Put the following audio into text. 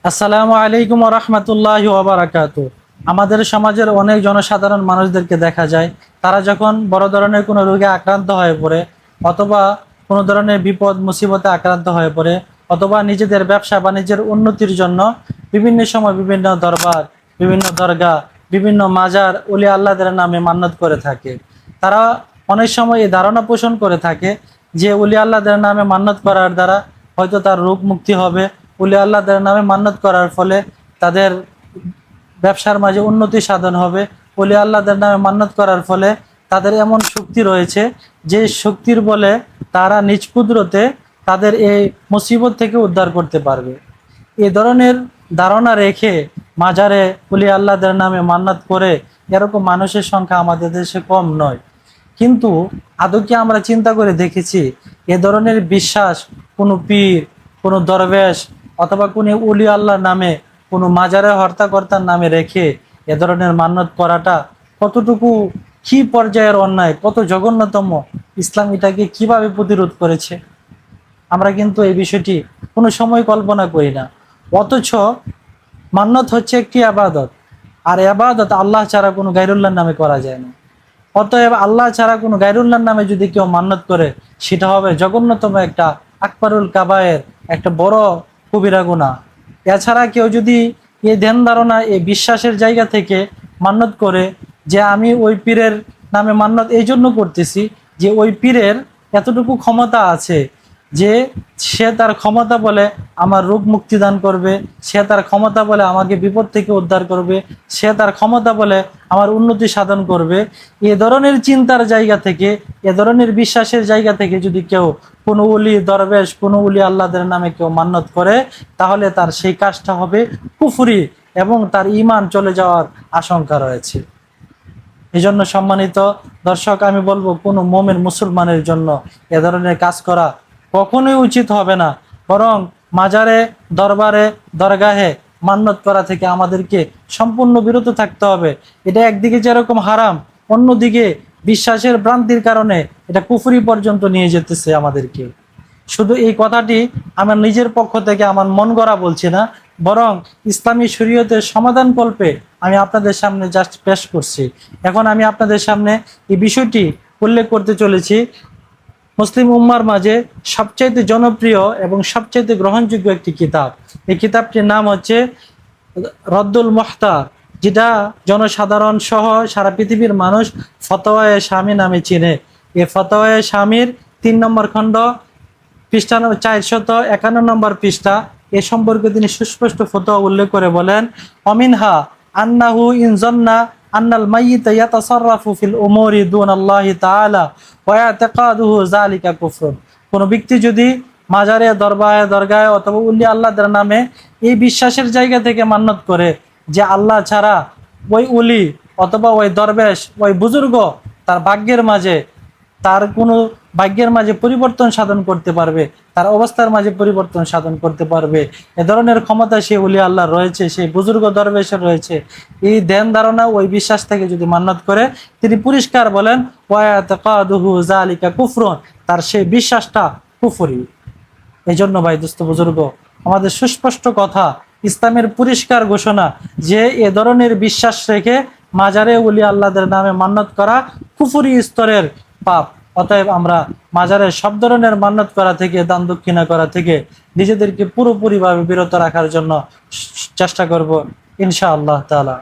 আসসালামু আলাইকুম ওয়া রাহমাতুল্লাহি ওয়া বারাকাতুহু। আমাদের সমাজের অনেক জনসাধারণ মানুষদেরকে দেখা যায়, তারা যখন বড় ধরনের কোনো রোগে আক্রান্ত হয়ে পড়ে, অথবা কোনো ধরনের বিপদ মুসিবতে আক্রান্ত হয়ে পড়ে, অথবা নিজেদের ব্যবসা বাণিজ্যের উন্নতির জন্য বিভিন্ন সময় বিভিন্ন দরবার, বিভিন্ন দরগা, বিভিন্ন মাজার ওলি আল্লাহদের নামে মান্যত করে থাকে। তারা অনেক সময় এই ধারণা পোষণ করে থাকে যে ওলি আল্লাহদের নামে মান্যত করার দ্বারা হয়তো তার রোগ মুক্তি হবে, ওলি আল্লাহদের নামে মান্যত করার ফলে তাদের ব্যবসার মাঝে উন্নতি সাধন হবে, ওলি আল্লাহদের নামে মান্যত করার ফলে তাদের এমন শক্তি রয়েছে যে শক্তির বলে তারা নিজ কুদরতে তাদের এই মুসিবত থেকে উদ্ধার করতে পারবে। এ ধরনের ধারণা রেখে মাজারে ওলি আল্লাহদের নামে মান্যত করে এরকম মানুষের সংখ্যা আমাদের দেশে কম নয়। কিন্তু আদৌ কি আমরা চিন্তা করে দেখেছি এ ধরনের বিশ্বাস কোনো পীর, কোনো দরবেশ অথবা কোনো উলি আল্লাহর নামে, কোনো মাজারে হর্তাকর্তার নামে রেখে এ ধরনের মান্যত করাটা কতটুকু কি পর্যায়ের অন্যায়, কত জঘন্যতম, ইসলাম এটাকে কিভাবে প্রতিরোধ করেছে? আমরা কিন্তু এই বিষয়টি কোনো সময় কল্পনা করি না। অথচ মান্যত হচ্ছে একটি আবাদত, আর আবাদত আল্লাহ ছাড়া কোনো গায়রুল্লাহর নামে করা যায় না। অতএব আল্লাহ ছাড়া কোনো গায়রুল্লাহর নামে যদি কেউ মান্যত করে, সেটা হবে জঘন্যতম একটা আকবারুল কাবায়ের, একটা বড় কবিরা গুনাহ। এছাড়া কেউ যদি এই ধ্যান ধারণা, এই বিশ্বাসের জায়গা থেকে মান্যত করে যে আমি ওই পীরের নামে মান্যত এই জন্য করতেছি যে ওই পীরের এতটুকু ক্ষমতা আছে যে সে তার ক্ষমতা বলে আমার রোগ মুক্তি দান করবে, সে তার ক্ষমতা বলে আমাকে বিপদ থেকে উদ্ধার করবে, সে তার ক্ষমতা বলে আমার উন্নতি সাধন করবে, এ ধরনের চিন্তার জায়গা থেকে, এ ধরনের বিশ্বাসের জায়গা থেকে যদি কেউ কোনো উলি দরবেশ, কোনো উলি আল্লাহদের নামে কেউ মান্যত করে, তাহলে তার সেই কাজটা হবে কুফরি এবং তার ঈমান চলে যাওয়ার আশঙ্কা রয়েছে। এই জন্য সম্মানিত দর্শক, আমি বলবো কোনো মুমিন মুসলমানের জন্য এ ধরনের কাজ করা কখনোই উচিত হবে না। বরং মাজারে, দরবারে, দরগাহে মান্যত করা থেকে আমাদেরকে সম্পূর্ণ বিরত থাকতে হবে। এটা একদিকে যেরকম হারাম, অন্যদিকে বিশ্বাসের ভ্রান্তির কারণে এটা কুফরি পর্যন্ত নিয়ে যেতেছে আমাদেরকে। শুধু এই কথাটি আমার নিজের পক্ষ থেকে আমার মন গড়া বলছি না, বরং ইসলামী শরীয়তের সমাধান কল্পে আমি আপনাদের সামনে জাস্ট পেশ করছি। এখন আমি আপনাদের সামনে এই বিষয়টি উল্লেখ করতে চলেছি। মুসলিম উম্মার মাঝে সবচাইতে জনপ্রিয় এবং সবচাইতে গ্রহণযোগ্য একটি কিতাব। এই কিতাবটির নাম হচ্ছে রদ্দুল মুহতার, যেটা জনসাধারণ সহ সারা পৃথিবীর মানুষ ফতোয়ায়ে শামী নামে চিনে। এই ফতোয়ায়ে শামীর 3 নম্বর খণ্ড, পৃষ্ঠা 451 নম্বর পৃষ্ঠা, এ সম্পর্কে তিনি সুস্পষ্ট ফতোয়া উল্লেখ করে বলেন, অমিনহা আন্নাহু ইন জান্না আন্নাল মাইয়িতা ইয়াতাসাররাফু ফিল উমুরি দুনাল্লাহি তাআলা ওয়া ইয়াতাকাদুহু যালিকা কুফরুন। কোন ব্যক্তি যদি মাজারে, দরগাহে অথবা উলি আল্লাহদের নামে এই বিশ্বাসের জায়গা থেকে মান্যত করে যে আল্লাহ ছাড়া ওই উলি অথবা ওই দরবেশ, ওই বুজুর্গ তার ভাগ্যের মাঝে, তার কোনো ভাগ্যের মাঝে পরিবর্তন সাধন করতে পারবে, তার অবস্থার মাঝে পরিবর্তন সাধন করতে পারবে, এ ধরনের ক্ষমতা সেই ওলি আল্লাহ রয়েছে, সেই বুজুর্গ দরবেশের রয়েছে, এই ধ্যান ধারণা, ওই বিশ্বাস থেকে যদি মান্যত করে, তিনি পরিষ্কার বলেন ওয়ায়াতাকাদুহু যালিকা কুফরুন, তার সেই বিশ্বাসটা কুফরি। এই জন্য ভাই দোস্ত বুজুর্গ, আমাদের সুস্পষ্ট কথা, ইসলামের পরিষ্কার ঘোষণা যে এ ধরনের বিশ্বাস রেখে মাজারে ওলি আল্লাহদের নামে মান্যত করা কুফরি স্তরের পাপ। অতএব আমরা মাজারে সব ধরনের মান্যত করা থেকে, দান দক্ষিণা করা থেকে নিজেদেরকে পুরোপুরিভাবে বিরত রাখার জন্য চেষ্টা করব ইনশাআল্লাহ তাআলা।